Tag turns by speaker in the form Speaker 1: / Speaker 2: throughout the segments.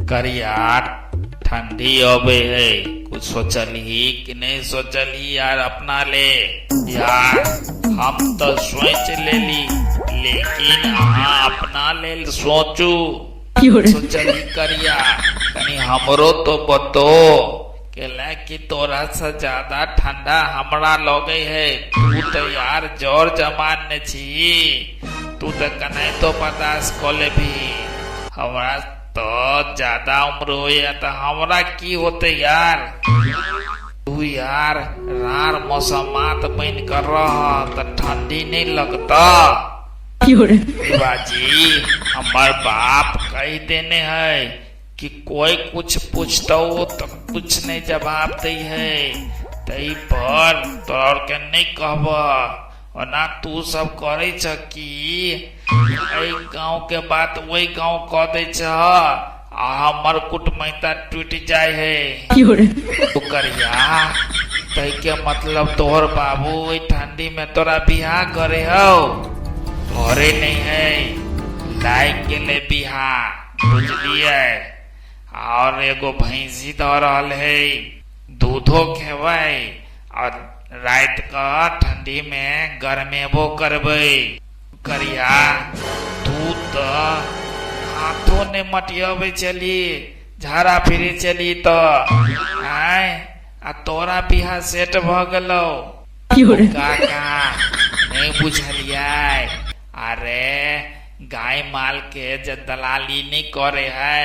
Speaker 1: करिया ठंडी अबे है, कुछ सोचली कि नहीं सोचली यार अपना ले। यार हम तो सोच लेली, लेकिन हाँ अपना ले सोचू सोचली करिया कहीं हमरो तो बतो केला कि तोरा से ज्यादा ठंडा हमरा लगे है। तू तो यार जोर जमान ने छी, तू तो कने तो बर्दाश्त कर ले भी, हमरा तो ज्यादा उम्र हो या तो हमरा की होते यार। तू यार रार मौसमात बन कर रहा तो ठंडी नहीं लगता। बाजी हमार बाप कह देने है कि कोई कुछ पूछता हो तो कुछ नहीं जवाब दे है, तई पर तोर के नहीं कहब ना तू सब करे छ कि गांव के बात वही गांव कह दे छ, हमर कुटमैता टूट जाए है। तू करिया तई के मतलब तोहर बाबू ठंडी में तोरा बियाह करे हो, घरे नहीं है लाइक के ले बियाह बुझलिए। और एगो भैंसी द रहल है, दूधो खेबै और रात का ठंडी में गर्मेबो करबै। करिया तू तो हाथों ने मटियाबे चली, झाड़ा फिरी चली तो आय आ तोरा बियाह सेट भ गेलो काका नहीं बुझलिया। अरे गाय माल के जे दलाली नहीं करे है,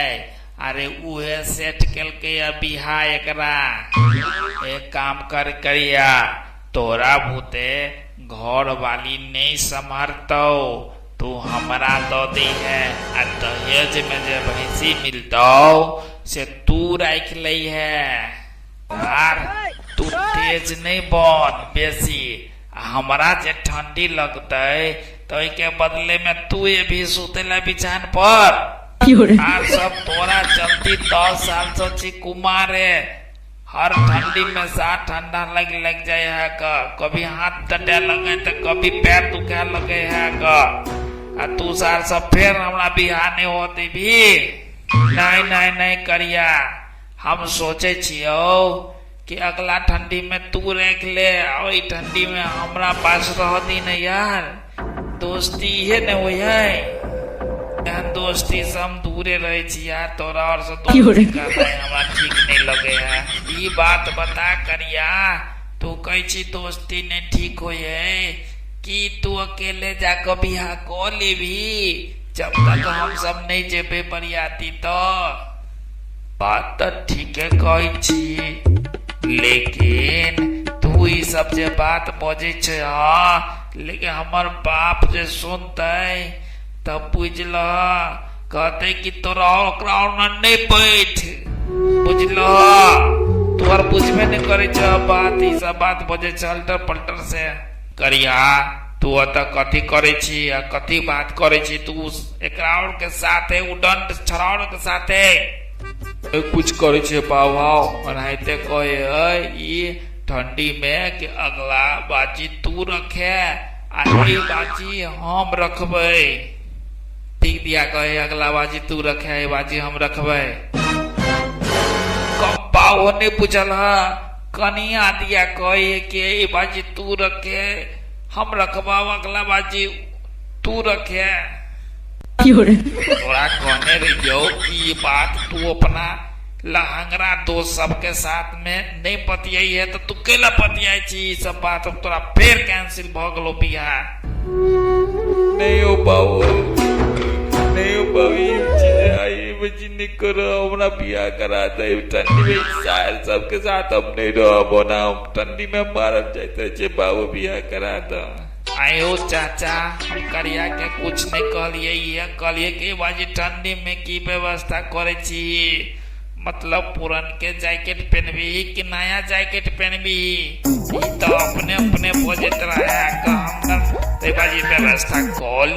Speaker 1: अरे उहे सेट के बिहा एकरा। एक काम कर करिया तोरा भूते घर वाली नहीं संभारतो, तू हमरा दो दी है आ दहेज में जे भैंसी मिलतो से तू रख ली है। यार तू तेज नहीं बन बेसी, हमरा जे ठंडी लगते तो के बदले में तू ये भी सुतेला बिछान पर। आर सब तोरा चलती 10 साल से कुमार है, हर ठंडी में साथ ठंडा लग जाए है कभी हाथ टटे लगे तो कभी पैर दुखे लगे है तू सार सब फिर हमरा बिहार नहीं होती भी। नहीं करिया हम सोचे छियो कि अगला ठंडी में तू रख ले और ठंडी में हमरा पास रह दी न यार। दोस्ती है न वो है दोस्ती से हम दूरे रहे छी यार, तोरा और से दोस्ती करना हमरा ठीक नहीं लगे है। ये बात बता करिया तू कही छी दोस्ती नहीं ठीक हो है कि तू अकेले जाकर बियाह को ले भी, जब तक हम सब नहीं जेबे बरियाती तो। बात तो ठीक है कही छी, लेकिन तू ही सब जे बात बोझे छ, लेकिन हमार बाप जे सुनते तब बुझल कहते कि तोरा नहीं बैठ बुझल। तोहर बुझबे नहीं करे बात, ई सब बात बोझे अल्टर पल्टर से। करिया तू तो कथी करे छी कथी बात करे छी, तू एकरा के साथे उडंट छराउर के साथे कुछ करे छे बाबा अनाइते कहे ये ठंडी में कि अगला बाजी तू रखे आगे बाजी हम रखबे। ठीक दिया कहे अगला बाजी तू रखे बाजी हम रखबे। कब्बा ने पूछल कनिया दिया कहे कि बाजी तू रखे हम रखबा, अगला बाजी तू रखे। तोरा कहने रहियो कि बात तू अपना लहंगरा दोस्त सबके साथ में नहीं पतियाई है तो तू केला पतियाई छी सब बात अब तोरा फिर कैंसिल भ गलो बियाह। नहीं हो पाओ नहीं करो हमरा बियाह करा दे ठंडी में शायर सबके साथ हम नहीं रहो ना, ठंडी में मारल जाते छे बाबू बियाह करा दो। आयो चाचा हम करिया के कुछ नहीं कहलिए, ये कहलिए कि बाजी ठंडी में की व्यवस्था करे छी, मतलब पुरन के जैकेट पहनबी कि नया जैकेट पहनबी तो अपने अपने बजट रहा बाजी व्यवस्था कॉल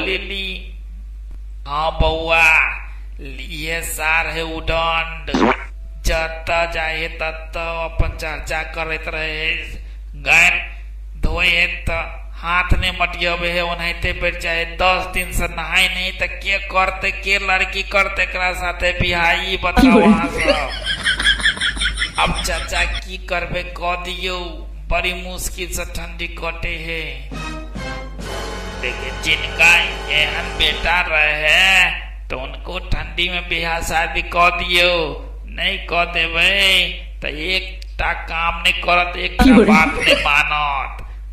Speaker 1: लेली। हाँ बउआ लिए सार है उडंड जता जाए तत अपन चर्चा करते रहे, गाय धोए तो हाथ ने मटियाबे है ओनाहिते बेर चाहे 10 दिन से नहाई नहीं तो के करते, के लड़की करते एकरा साथे बिहाई, बताओ अहाँ सब। अब चाचा की करबे कह दियो, बड़ी मुश्किल से ठंडी कटे है। देखिए जिनका एहन बेटा रहे तो उनको ठंडी में बिहार शादी कह दियो, नहीं कह देवे तो एक काम नहीं करत, एक बात नहीं मानत।